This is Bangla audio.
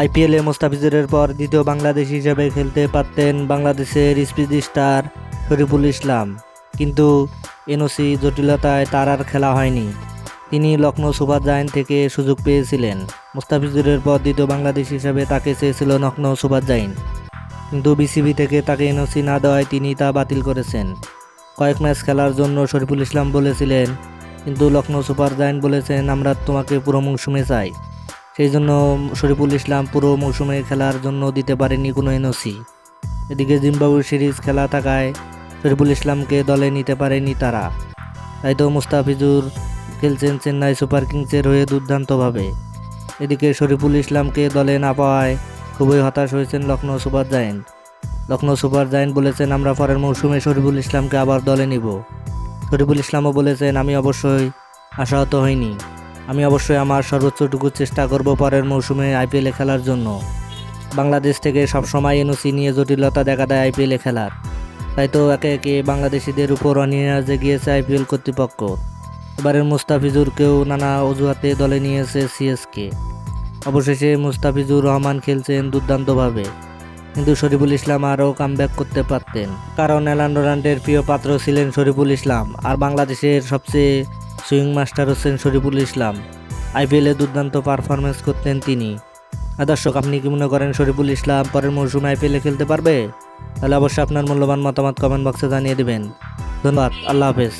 আইপিএলে মোস্তাফিজুরের পর দ্বিতীয় বাংলাদেশি হিসেবে খেলতে পারতেন বাংলাদেশের স্পিড স্টার শরীফুল ইসলাম, কিন্তু এনওসি জটিলতায় তার আর খেলা হয়নি। তিনি লখনৌ সুপার জায়ান্ট থেকে সুযোগ পেয়েছিলেন। মোস্তাফিজুরের পর দ্বিতীয় বাংলাদেশি হিসেবে তাকে চেয়েছিল লখনৌ সুপার জায়ান্ট, কিন্তু বিসিবি থেকে তাকে এনওসি না দেওয়ায় তিনি তা বাতিল করেছেন। কয়েক ম্যাচ খেলার জন্য শরীফুল ইসলাম বলেছিলেন, কিন্তু লখনৌ সুপার জায়ান্ট বলেছেন আমরা তোমাকে পুরো মৌসুমে চাই। সেই জন্য শরীফুল ইসলাম পুরো মৌসুমে খেলার জন্য দিতে পারেনি কোনো এনওসি। এদিকে জিম্বাবুয়ে সিরিজ খেলা থাকায় শরীফুল ইসলামকে দলে নিতে পারেনি তারা। তাই তো মুস্তাফিজুর খেলছেন চেন্নাই সুপার কিংসের হয়ে দুর্দান্তভাবে। এদিকে শরীফুল ইসলামকে দলে না পাওয়ায় খুবই হতাশ হয়েছেন Lucknow super giant. Lucknow super giant বলেছেন আমরা পরের মৌসুমে শরীফুল ইসলামকে আবার দলে নিব। শরীফুল ইসলামও বলেছেন আমি অবশ্যই আশাহত হইনি, আমি অবশ্যই আমার সর্বোচ্চটুকু চেষ্টা করব পরের মৌসুমে আইপিএলে খেলার জন্য। বাংলাদেশ থেকে সবসময় এনওসি নিয়ে জটিলতা দেখা দেয় আইপিএলে খেলার। তাই তো একে একে বাংলাদেশিদের উপর অনিরাজে গিয়েছে আইপিএল কর্তৃপক্ষ। এবারের মুস্তাফিজুরকেও নানা অজুহাতে দলে নিয়েছে সিএসকে। অবশেষে মুস্তাফিজুর রহমান খেলছেন দুর্দান্তভাবে, কিন্তু শরীফুল ইসলাম আরও কামব্যাক করতে পারতেন, কারণ অ্যালান ডোনাল্ডের প্রিয় পাত্র ছিলেন শরীফুল ইসলাম, আর বাংলাদেশের সবচেয়ে সুইং মাস্টার হচ্ছেন শরীফুল ইসলাম। আইপিএলে দুর্দান্ত পারফরমেন্স করতেন তিনি। দর্শক, আপনি কি মনে করেন শরীফুল ইসলাম পরের মৌসুমে আইপিএলে খেলতে পারবে? তাহলে অবশ্যই আপনার মূল্যবান মতামত কমেন্ট বক্সে জানিয়ে দেবেন। ধন্যবাদ, আল্লাহ হাফেজ।